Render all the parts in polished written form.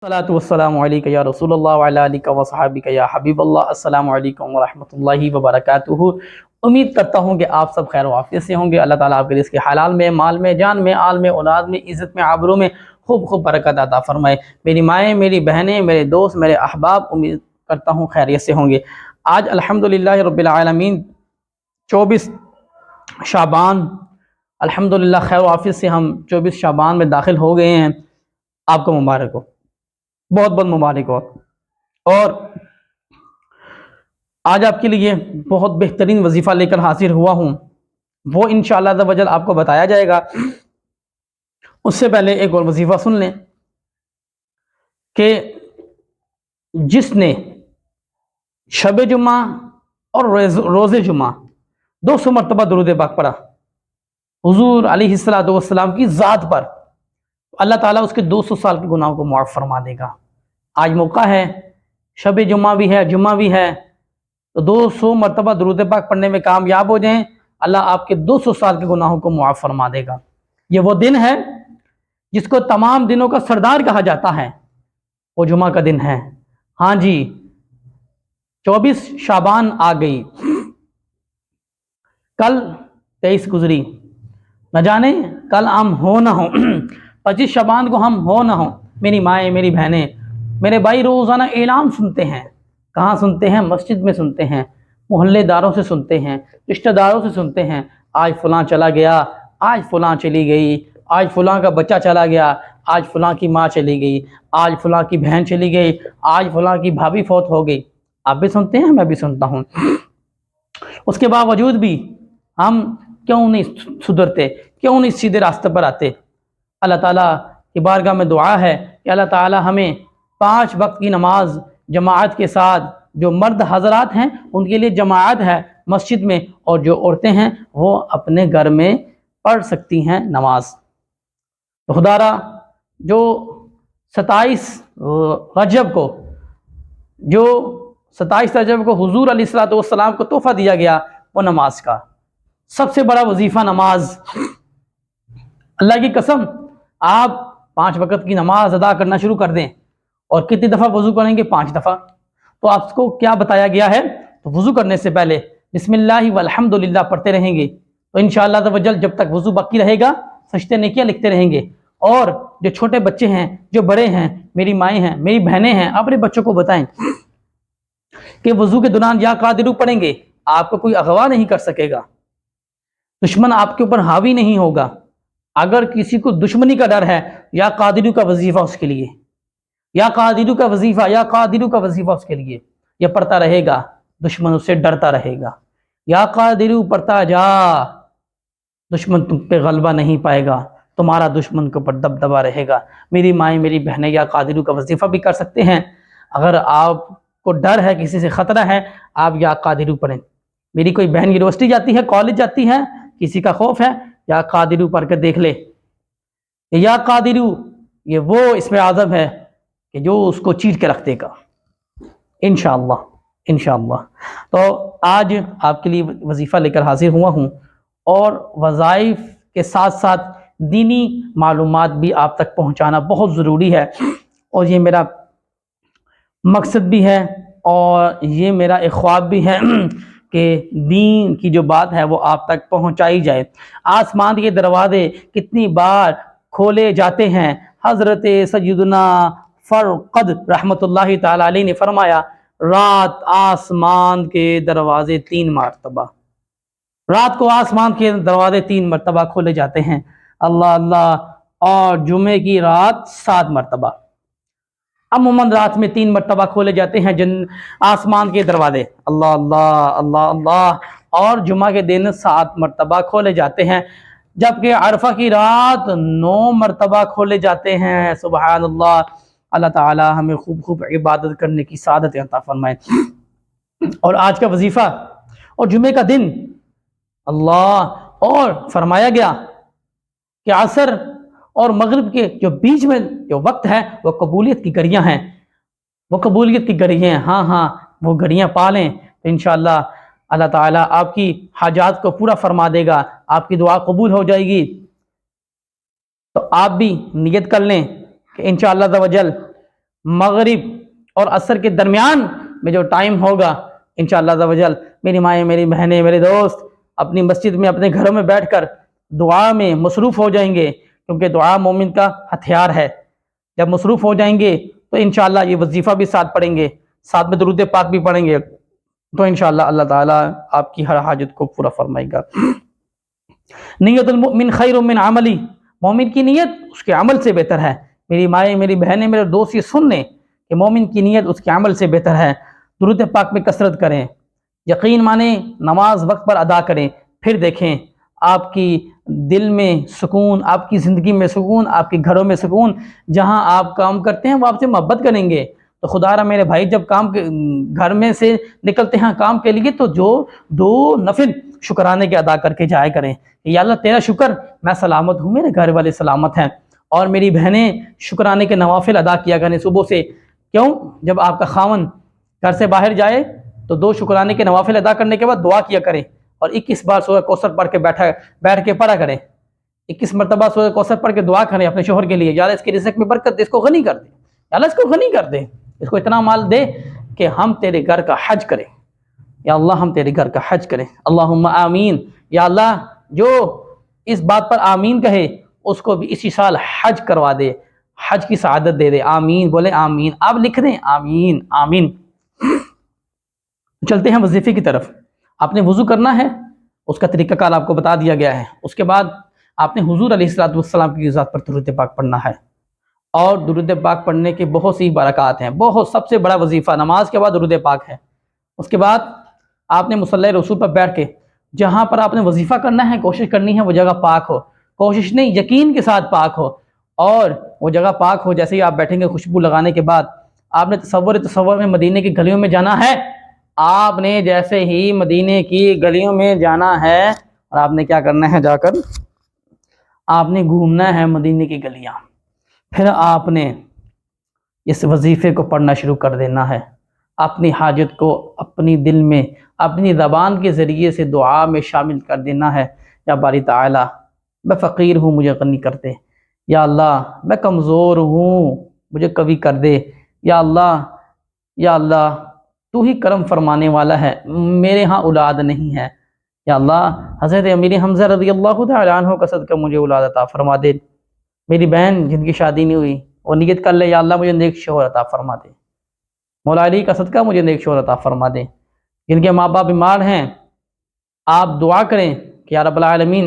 الصلاۃ والسلام علیکم یا رسول اللہ وعلی آلک و صحابک یا حبیب اللہ۔ السلام علیکم ورحمۃ اللہ وبرکاتہ۔ امید کرتا ہوں کہ آپ سب خیر و عافیت سے ہوں گے۔ اللہ تعالیٰ آپ کے رزق حلال میں، مال میں، جان میں، آل میں، اولاد میں، عزت میں، آبرو میں خوب خوب برکت عطا فرمائے۔ میری مائیں، میری بہنیں، میرے دوست، میرے احباب امید کرتا ہوں خیریت سے ہوں گے۔ آج الحمدللہ رب العالمین 24 شعبان الحمدللہ خیر و عافیت سے ہم 24 شعبان میں داخل ہو گئے ہیں۔ آپ کو مبارک ہو، بہت بہت مبارک ہو۔ اور آج آپ کے لیے بہت بہترین وظیفہ لے کر حاضر ہوا ہوں، وہ انشاءاللہ عز و جل آپ کو بتایا جائے گا۔ اس سے پہلے ایک اور وظیفہ سن لیں کہ جس نے شب جمعہ اور روز جمعہ 200 مرتبہ درود پاک پڑھا حضور علیہ السلام کی ذات پر، اللہ تعالیٰ اس کے 200 سال کے گناہوں کو معاف فرما دے گا۔ آج موقع ہے، شب جمعہ بھی ہے، جمعہ بھی ہے، تو 200 مرتبہ درود پاک پڑھنے میں کامیاب ہو جائیں، اللہ آپ کے 200 سال کے گناہوں کو معاف فرما دے گا۔ یہ وہ دن ہے جس کو تمام دنوں کا سردار کہا جاتا ہے، وہ جمعہ کا دن ہے۔ ہاں جی، 24 شعبان آ گئی، کل 23 گزری، نہ جانے کل ہم ہو نہ ہو، 25 شعبان کو ہم ہو نہ ہو۔ میری مائیں، میری بہنیں، میرے بھائی روزانہ اعلان سنتے ہیں۔ کہاں سنتے ہیں؟ مسجد میں سنتے ہیں، محلے داروں سے سنتے ہیں، رشتہ داروں سے سنتے ہیں، آج فلاں چلا گیا، آج فلاں چلی گئی، آج فلاں کا بچہ چلا گیا، آج فلاں کی ماں چلی گئی، آج فلاں کی بہن چلی گئی، آج فلاں کی بھابھی فوت ہو گئی۔ آپ بھی سنتے ہیں، میں بھی سنتا ہوں۔ اس کے باوجود بھی ہم کیوں نہیں سدھرتے، کیوں نہیں سیدھے راستے پر آتے؟ اللہ تعالیٰ کی بارگاہ میں دعا ہے کہ اللہ تعالیٰ ہمیں 5 وقت کی نماز جماعت کے ساتھ، جو مرد حضرات ہیں ان کے لیے جماعت ہے مسجد میں، اور جو عورتیں ہیں وہ اپنے گھر میں پڑھ سکتی ہیں نماز۔ تو خدارا جو 27 رجب کو حضور علیہ السلام کو تحفہ دیا گیا، وہ نماز کا سب سے بڑا وظیفہ نماز۔ اللہ کی قسم، آپ 5 وقت کی نماز ادا کرنا شروع کر دیں، اور کتنی دفعہ وضو کریں گے؟ 5 دفعہ۔ تو آپ کو کیا بتایا گیا ہے؟ تو وضو کرنے سے پہلے بسم اللہ والحمدللہ پڑھتے رہیں گے، تو انشاءاللہ عز و جل جب تک وضو باقی رہے گا سجدے نیکیاں لکھتے رہیں گے۔ اور جو چھوٹے بچے ہیں، جو بڑے ہیں، میری مائیں ہیں، میری بہنیں ہیں، اپنے بچوں کو بتائیں کہ وضو کے دوران یا قادرو پڑھیں گے، آپ کو کوئی اغوا نہیں کر سکے گا، دشمن آپ کے اوپر حاوی نہیں ہوگا۔ اگر کسی کو دشمنی کا ڈر ہے، یا قادرو کا وظیفہ اس کے لیے، یا قادرو کا وظیفہ، یا قادرو کا وظیفہ اس کے لیے، یہ پڑھتا رہے گا، دشمن اس سے ڈرتا رہے گا۔ یا قادرو پڑھتا جا، دشمن تم پہ غلبہ نہیں پائے گا، تمہارا دشمن کے اوپر دبدبا رہے گا۔ میری مائیں، میری بہنیں یا قادرو کا وظیفہ بھی کر سکتے ہیں۔ اگر آپ کو ڈر ہے، کسی سے خطرہ ہے، آپ یا قادرو پڑھیں۔ میری کوئی بہن یونیورسٹی جاتی ہے، کالج جاتی ہے، کسی کا خوف ہے، یا قادرو پڑھ کے دیکھ لے۔ یا قادرو یہ وہ اسم اعظم ہے کہ جو اس کو چیر کے رکھ دے گا انشاءاللہ۔ تو آج آپ کے لیے وظیفہ لے کر حاضر ہوا ہوں، اور وظائف کے ساتھ ساتھ دینی معلومات بھی آپ تک پہنچانا بہت ضروری ہے، اور یہ میرا مقصد بھی ہے، اور یہ میرا ایک خواب بھی ہے کہ دین کی جو بات ہے وہ آپ تک پہنچائی جائے۔ آسمان کے دروازے کتنی بار کھولے جاتے ہیں۔ حضرت سیدنا فرقد رحمۃ اللہ تعالی علیہ نے فرمایا، رات آسمان کے دروازے 3 مرتبہ، رات کو آسمان کے دروازے 3 مرتبہ کھولے جاتے ہیں، اللہ اللہ، اور جمعے کی رات 7 مرتبہ۔ عموماً رات میں 3 مرتبہ کھولے جاتے ہیں آسمان کے دروازے، اللہ اللہ اللہ اللہ، اور جمعہ کے دن 7 مرتبہ کھولے جاتے ہیں، جبکہ عرفہ کی رات 9 مرتبہ کھولے جاتے ہیں۔ سبحان اللہ، اللہ تعالی ہمیں خوب خوب عبادت کرنے کی سعادت عطا فرمائے۔ اور آج کا وظیفہ اور جمعے کا دن، اللہ، اور فرمایا گیا کہ عصر اور مغرب کے جو بیچ میں جو وقت ہے وہ قبولیت کی گھڑیاں ہیں، وہ قبولیت کی گھڑیاں ہیں۔ ہاں وہ گھڑیاں پالیں تو انشاءاللہ اللہ تعالیٰ آپ کی حاجات کو پورا فرما دے گا، آپ کی دعا قبول ہو جائے گی۔ تو آپ بھی نیت کر لیں کہ انشاءاللہ عز و جل مغرب اور عصر کے درمیان میں جو ٹائم ہوگا انشاءاللہ عز و جل میری مائیں، میری بہنیں، میرے دوست اپنی مسجد میں اپنے گھروں میں بیٹھ کر دعا میں مصروف ہو جائیں گے، کیونکہ دعا مومن کا ہتھیار ہے۔ جب مصروف ہو جائیں گے تو انشاءاللہ یہ وظیفہ بھی ساتھ پڑھیں گے، ساتھ میں درود پاک بھی پڑھیں گے، تو انشاءاللہ اللہ تعالیٰ آپ کی ہر حاجت کو پورا فرمائے گا۔ نیت المؤمن خیر من عملی، مومن کی نیت اس کے عمل سے بہتر ہے۔ میری مائیں، میری بہنیں، میرے دوست یہ سن لیں کہ مومن کی نیت اس کے عمل سے بہتر ہے۔ درود پاک میں کثرت کریں، یقین مانیں، نماز وقت پر ادا کریں، پھر دیکھیں آپ کی دل میں سکون، آپ کی زندگی میں سکون، آپ کے گھروں میں سکون۔ جہاں آپ کام کرتے ہیں وہ آپ سے محبت کریں گے، تو خدا را میرے بھائی جب گھر میں سے نکلتے ہیں کام کے لیے تو جو 2 نفل شکرانے کے ادا کر کے جایا کریں، یا اللہ تیرا شکر میں سلامت ہوں، میرے گھر والے سلامت ہیں۔ اور میری بہنیں شکرانے کے نوافل ادا کیا کریں صبح سے۔ کیوں؟ جب آپ کا خاوند گھر سے باہر جائے تو 2 شکرانے کے نوافل ادا کرنے کے بعد دعا کیا کریں، اور 21 بار سورہ کوثر پڑھ کے بیٹھ کے پڑھا کریں۔ 21 مرتبہ سورہ کوثر پڑھ کے دعا کریں اپنے شوہر کے لیے، یا اللہ اس کے رزق میں برکت دے، اس کو غنی کر دے، یا اللہ اس کو غنی کر دے، اس کو اتنا مال دے کہ ہم تیرے گھر کا حج کریں، یا اللہ ہم تیرے گھر کا حج کریں۔ اللہم آمین، یا اللہ جو اس بات پر آمین کہے اس کو بھی اسی سال حج کروا دے، حج کی سعادت دے دے۔ آمین بولے، آمین آپ لکھ دیں، آمین آمین۔ چلتے ہیں وظیفے کی طرف۔ آپ نے وضو کرنا ہے، اس کا طریقہ کار آپ کو بتا دیا گیا ہے۔ اس کے بعد آپ نے حضور علیہ السلام کی ذات پر درود پاک پڑھنا ہے، اور درود پاک پڑھنے کے بہت سی برکات ہیں۔ سب سے بڑا وظیفہ نماز کے بعد درود پاک ہے۔ اس کے بعد آپ نے مصلی رسول پر بیٹھ کے جہاں پر آپ نے وظیفہ کرنا ہے کوشش کرنی ہے وہ جگہ پاک ہو، کوشش نہیں یقین کے ساتھ پاک ہو، اور وہ جگہ پاک ہو۔ جیسے ہی آپ بیٹھیں گے خوشبو لگانے کے بعد آپ نے تصور میں مدینے کی گلیوں میں جانا ہے۔ آپ نے جیسے ہی مدینے کی گلیوں میں جانا ہے، اور آپ نے کیا کرنا ہے، جا کر آپ نے گھومنا ہے مدینے کی گلیاں، پھر آپ نے اس وظیفے کو پڑھنا شروع کر دینا ہے۔ اپنی حاجت کو اپنی دل میں اپنی زبان کے ذریعے سے دعا میں شامل کر دینا ہے۔ یا باری تعالیٰ میں فقیر ہوں، مجھے غنی کر دے، یا اللہ میں کمزور ہوں، مجھے قوی کر دے، یا اللہ تو ہی کرم فرمانے والا ہے، میرے ہاں اولاد نہیں ہے، یا اللہ حضرت امیر حمزہ رضی اللہ تعالیٰ عنہ کا صدقہ مجھے اولاد عطا فرما دے۔ میری بہن جن کی شادی نہیں ہوئی وہ نیت کر لے، یا اللہ مجھے نیک شوہر عطا فرما دے۔ مولا علی کا صدقہ مجھے نیک شوہر عطا فرما دے۔ جن کے ماں باپ بیمار ہیں آپ دعا کریں کہ یا رب العالمین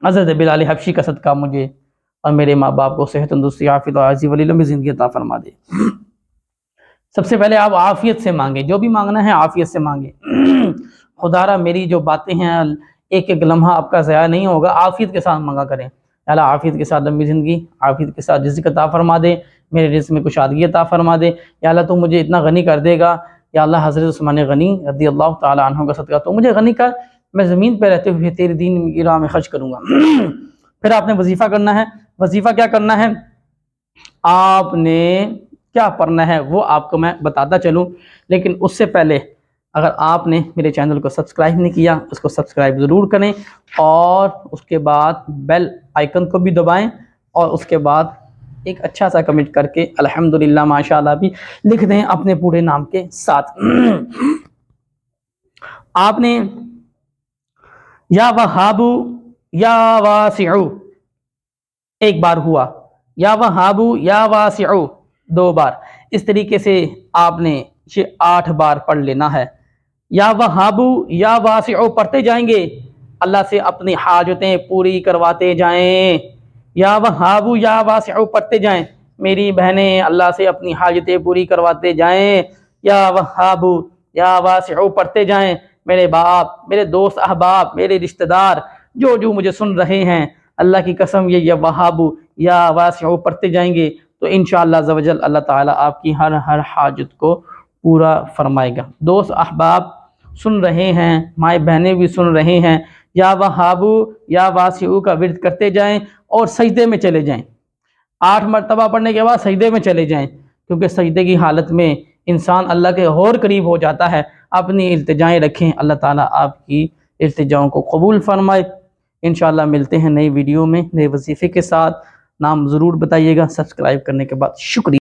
حضرت بلال حبشی کا صدقہ مجھے اور میرے ماں باپ کو صحت تندرستی عافیت اور عزیز ولی لمبی زندگی عطا فرما دے۔ سب سے پہلے آپ عافیت سے مانگیں، جو بھی مانگنا ہے عافیت سے مانگیں۔ خدا را میری جو باتیں ہیں ایک ایک لمحہ آپ کا ضائع نہیں ہوگا، عافیت کے ساتھ مانگا کریں۔ اللہ عافیت کے ساتھ لمبی زندگی، عافیت کے ساتھ رزق عطا فرما دے، میرے رزق میں کشادگی عطا فرما دے، یا اللہ تو مجھے اتنا غنی کر دے گا، یا اللہ حضرت عثمان غنی رضی اللہ تعالیٰ عنہ کا صدقہ تو مجھے غنی کر، میں زمین پہ رہتے ہوئے تیرے دین کی راہ میں خرچ کروں گا۔ پھر آپ نے وظیفہ کرنا ہے۔ وظیفہ کیا کرنا ہے، آپ نے کیا پڑھنا ہے وہ آپ کو میں بتاتا چلوں، لیکن اس سے پہلے اگر آپ نے میرے چینل کو سبسکرائب نہیں کیا اس کو سبسکرائب ضرور کریں، اور اس کے بعد بیل آئیکن کو بھی دبائیں، اور اس کے بعد ایک اچھا سا کمنٹ کر کے الحمدللہ ماشاءاللہ بھی لکھ دیں اپنے پورے نام کے ساتھ۔ آپ نے یا وہابو یا واسعو ایک بار ہوا، یا وہابو یا واسعو 2 بار، اس طریقے سے آپ نے 8 بار پڑھ لینا ہے۔ یا وہابو یا واسعو پڑھتے جائیں گے، اللہ سے اپنی حاجتیں پوری کرواتے جائیں۔ یا وہابو یا واسعو پڑھتے جائیں، میری بہنیں اللہ سے اپنی حاجتیں پوری کرواتے جائیں۔ یا وہابو یا واسعو پڑھتے جائیں، میرے باپ، میرے دوست احباب، میرے رشتہ دار جو مجھے سن رہے ہیں، اللہ کی قسم یہ یا وہابو یا واسعو پڑھتے جائیں گے تو انشاءاللہ عز و جل اللہ تعالیٰ آپ کی ہر حاجت کو پورا فرمائے گا۔ دوست احباب سن رہے ہیں، مائیں بہنیں بھی سن رہے ہیں، یا وہابو یا واسعو کا ورد کرتے جائیں اور سجدے میں چلے جائیں۔ 8 مرتبہ پڑھنے کے بعد سجدے میں چلے جائیں، کیونکہ سجدے کی حالت میں انسان اللہ کے اور قریب ہو جاتا ہے۔ اپنی التجائیں رکھیں، اللہ تعالیٰ آپ کی التجاؤں کو قبول فرمائے۔ انشاءاللہ ملتے ہیں نئی ویڈیو میں نئے وظیفے کے ساتھ۔ نام ضرور بتائیے گا سبسکرائب کرنے کے بعد۔ شکریہ۔